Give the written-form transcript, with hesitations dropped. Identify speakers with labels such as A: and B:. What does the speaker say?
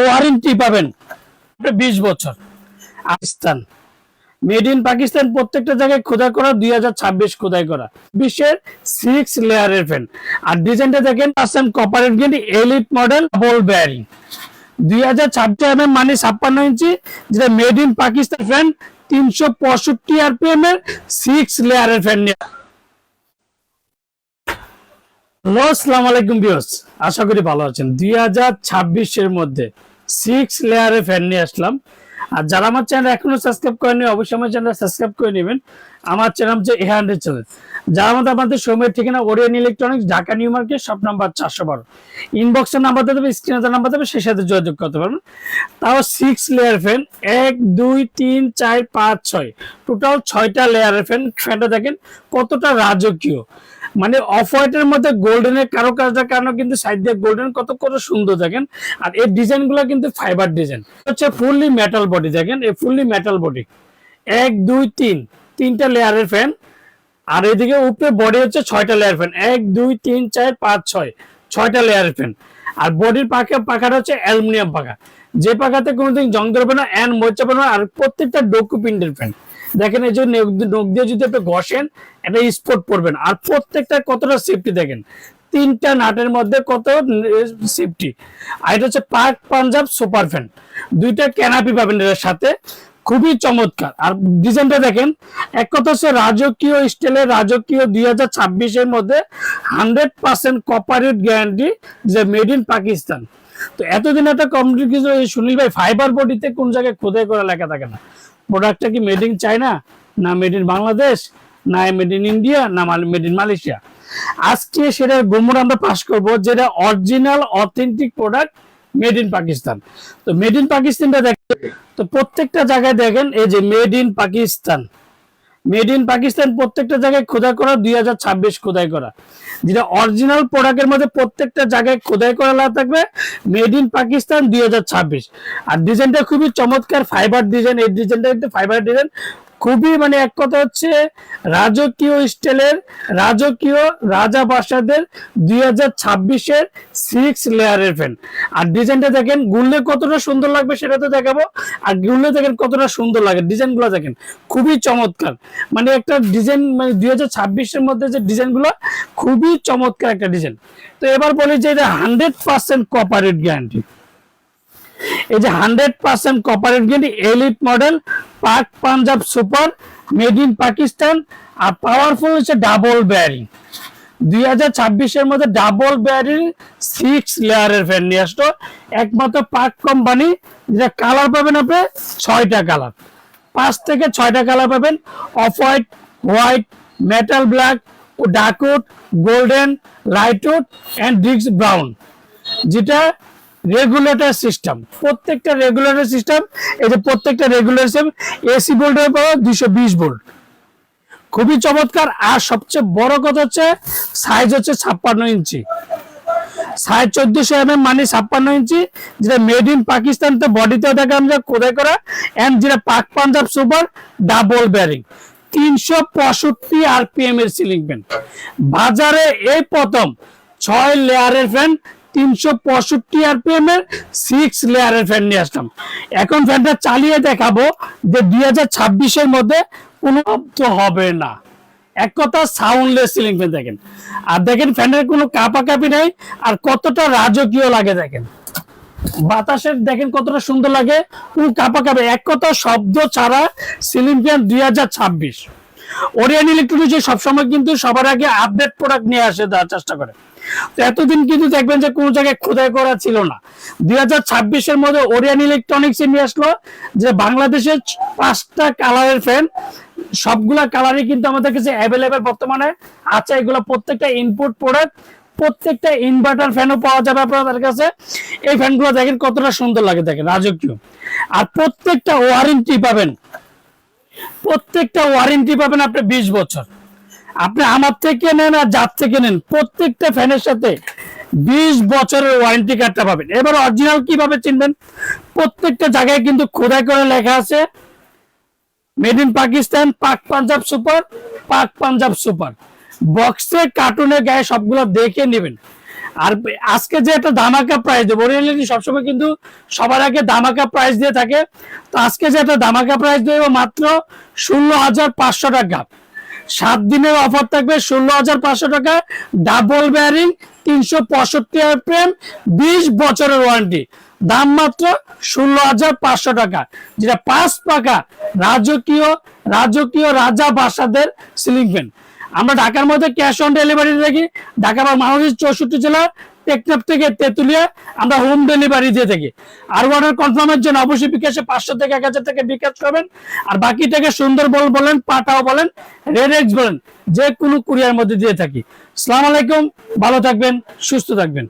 A: Warranty পাবেন 20 বছর। Pakistan, made in Pakistan, প্রত্যেকটা জায়গায় খোদাই করা, 2026 খোদাই করা, বিশ্বের 6 লেয়ারের ফ্যান। আর ডিজাইনটা দেখেন, cooperate grade elite model double bearing, 2026 মানে 56 ইঞ্চি, যেটা made in Pakistan fan, 365 RPM এর 6 লেয়ারের ফ্যান নিয়ে। হ্যালো, আসসালামু আলাইকুম ভিউয়ার্স, আশা করি ভালো আছেন। 2026 এর মধ্যে 6 লেয়ারের ফ্যান নিয়ে আসলাম। আর যারা আমার চ্যানেল এখনো সাবস্ক্রাইব করেনি, অবশ্যই আমার চ্যানেল সাবস্ক্রাইব করে নেবেন। আমার চ্যানেল হচ্ছে A100 চ্যানেল। যারা আমাদের শোরুমের ঠিকানা Orion electronics, Dhaka new market, shop number 412। ইনবক্সের নাম্বার দেবে, স্ক্রিনে নাম্বার দেবে, সেই সাথে যোগাযোগ করতে পারবেন। তাও 6 লেয়ার ফ্যান, 1 2 3 4 5 6, টোটাল 6টা লেয়ারের ফ্যান। ফ্যানটা দেখেন কতটা রাজকীয়, মানে অফ হোয়াইটের মধ্যে গোল্ডেনের কারুকাজটার কারণে কিন্তু সাইড দিয়ে গোল্ডেন কত সুন্দর দেখেন। আর এই ডিজাইন গুলো কিন্তু ফাইবার ডিজাইন, হচ্ছে ফুললি মেটাল বডি। দেখেন এই ফুললি মেটাল বডি, 1 2 3, 3টা লেয়ারের ফ্যান। আর এদিকে উপরে বডি হচ্ছে 6টা লেয়ার ফ্যান, 1 2 3 4 5 6, 6টা লেয়ারের ফ্যান। আর বডির পাখাটা হচ্ছে অ্যালুমিনিয়াম পাখা, যে পাখাতে কোনোদিন জং ধরবে না, এন্ড মোচাবে না। আর প্রত্যেকটা ডোকু প্রিন্টের ফ্যান। দেখেন এই যে নখ দিয়ে যদি আপনি ঘষেন, এটা স্পট পড়বেন। আর প্রত্যেকটা কতটা সেফটি দেখেন, 3টা নাটের মধ্যে কত সেফটি। আর এটা হচ্ছে পাক পাঞ্জাব সুপার ফ্যান, 2টা ক্যানাপি পাবেন এর সাথে, খুবই চমৎকার। আর ডিজাইনটা দেখেন, এক কথা হচ্ছে রাজকীয় স্টাইলের, রাজকীয় 2026 এর মধ্যে 100% কপারেট গ্যারান্টি, যে মেড ইন পাকিস্তান। তো এতদিন একটা কমপ্লিট কিছু সুনীল ভাই, ফাইবার বডিতে কোন জায়গায় খোদাই করা লেখা থাকে না। প্রোডাক্টটা কি মেড ইন চায়না, না মেড ইন বাংলাদেশ, না মেড ইন ইন্ডিয়া, না মেড ইন মালয়েশিয়া। আজকে সেটা গোমর আমরা পাস করবো, যেটা original authentic product made in Pakistan. তো মেড ইন পাকিস্তানটা দেখেন, তো প্রত্যেকটা জায়গায় দেখেন এই যে made in Pakistan, made in Pakistan, প্রত্যেকটা জায়গায় খোদাই করা, 2026 খোদাই করা, যেটা অরিজিনাল প্রোডাক্টের মধ্যে প্রত্যেকটা জায়গায় খোদাই করা থাকবে, মেড ইন পাকিস্তান 2026। আর ডিজাইনটা খুবই চমৎকার, ফাইবার ডিজাইন। এই ডিজাইনটা কিন্তু ফাইবার ডিজাইন, খুবই মানে এক কথা হচ্ছে রাজকীয় স্টাইলের, রাজকীয় রাজা বাসাদের 2026-এর 6 লেয়ারের ফ্যান। আর ডিজাইনটা দেখেন, গুললে কতটা সুন্দর লাগবে সেটা তো দেখাবো। আর গুললে দেখেন কতটা সুন্দর লাগে, ডিজাইনগুলো দেখেন খুবই চমৎকার। মানে একটা ডিজাইন, মানে 2026-এর মধ্যে যে ডিজাইনগুলো, খুবই চমৎকার একটা ডিজাইন। তো এবার বলি যে এটা 100% কপারেট গ্যারান্টি। এই যে 100% cooperate guarantee elite model Pak Punjab super, made in Pakistan. আর পাওয়ারফুল হচ্ছে ডাবল বেয়ারিং, 2026-এর মধ্যে ডাবল বেয়ারিং 6 লেয়ারের ফ্যান নিয়ে আসতো, একমাত্র পাক কোম্পানি। যেটা কালার পাবেন আপনি 6টা কালার, 5 থেকে 6টা কালার পাবেন। Off white, white, metal black, dark wood, golden, light wood and ডিক্স ব্রাউন। যেটা রেগুলেটর সিস্টেম, প্রত্যেকটা রেগুলেটর সিস্টেম। এই যে প্রত্যেকটা রেগুলেটর সিস্টেম, এসি ভোল্টের পাওয়ার 220 ভোল্ট, খুবই চমৎকার। আর সবচেয়ে বড় কথা হচ্ছে সাইজ হচ্ছে 56 ইঞ্চি, সাইজ 1400 মানে 56 ইঞ্চি, যেটা মেড ইন পাকিস্তান। তো বডিতেও দেখে আমরা খোদাই করা, এন্ড যেটা পাক Punjab super double bearing, 365 RPM এর সিলিং ফ্যান। বাজারে এই প্রথম 6 লেয়ারের ফ্যান, 365 আরপিএম এর 6 লেয়ারের ফ্যান নিয়ে আসলাম। এখন ফ্যানটা চালিয়ে দেখাবো যে 2026-এর মধ্যে কোনো শব্দ হবে না, এক কথা সাউন্ডলেস সিলিং ফ্যান দেখেন। আর দেখেন ফ্যানের কোনো কাঁপাকাঁপি নাই, আর কতটা রাজকীয় লাগে দেখেন। বাতাসের দেখেন কতটা সুন্দর লাগে, কোনো কাঁপাকাঁপি, এক কথা শব্দ ছাড়া সিলিং ফ্যান 2026। ওরিয়ন ইলেকট্রনিক্স সবসময় কিন্তু সবার আগে আপডেট প্রোডাক্ট নিয়ে আসে, দেওয়ার চেষ্টা করে। তো এতদিন কিন্তু দেখবেন যে কোনো জায়গায় খোদাই করা ছিল না। 2026-এর মধ্যে ওরিয়ন ইলেকট্রনিক্স নিয়ে আসলো, যে বাংলাদেশের 5টা কালারের ফ্যান, সবগুলা কালারই কিন্তু আমাদের কাছে অ্যাভেলেবেল বর্তমানে আছে। এগুলো প্রত্যেকটা ইনপুট প্রোডাক্ট, প্রত্যেকটা ইনভার্টার ফ্যানও পাওয়া যাবে আপনাদের কাছে। এই ফ্যানগুলো দেখেন কতটা সুন্দর লাগে, দেখেন রাজকীয়। আর প্রত্যেকটা ওয়ারেন্টি পাবেন, প্রত্যেকটা ওয়ারেন্টি পাবেন আপনি 20 বছর। আপনি আমার থেকে নেন আর যার থেকে নেন, প্রত্যেকটা ফ্যানের সাথে 20 বছরের ওয়ারেন্টি কার্ডটা পাবেন। এবার অরিজিনাল কিভাবে চিনবেন, প্রত্যেকটা জায়গায় কিন্তু খোদাই করে লেখা আছে মেড ইন পাকিস্তান, পাক পাঞ্জাব সুপার, পাক পাঞ্জাব সুপার। বক্সে কার্টুনের গায়ে সবগুলো দেখে নেবেন। আর আজকে যে একটা ধামাকা প্রাইস দেবো, রিয়েলিটি সবসময় কিন্তু সবার আগে ধামাকা প্রাইস দিয়ে থাকে। তো আজকে যে একটা ধামাকা প্রাইস দেবো মাত্র 16,500 টাকা। 7 দিনের অফার থাকবে 16,500 টাকা, ডাবল ব্যারিং, 365 RPM, 20 বছরের ওয়ারেন্টি। দাম মাত্র 16,500 টাকা, যেটা 5 পাকা রাজকীয় রাজকীয় রাজা বাসাদের সিলিং ফ্যান। আমরা ঢাকার মধ্যে ক্যাশ অন ডেলিভারি রাখি। ঢাকা বা বাংলাদেশ 64 জেলা, টেকনাফ থেকে তেতুলিয়া আমরা হোম ডেলিভারি দিয়ে থাকি। আর অর্ডার কনফার্মের জন্য অবশ্যই বিকাশে 500 থেকে 1000 টাকা বিকাশ করবেন। আর বাকি টাকা সুন্দরবন বলেন, পাটাও বলেন, রেড এক্স বলেন, যে কোনো কুরিয়ার মধ্যে দিয়ে থাকি। আসসালামু আলাইকুম, ভালো থাকবেন, সুস্থ থাকবেন।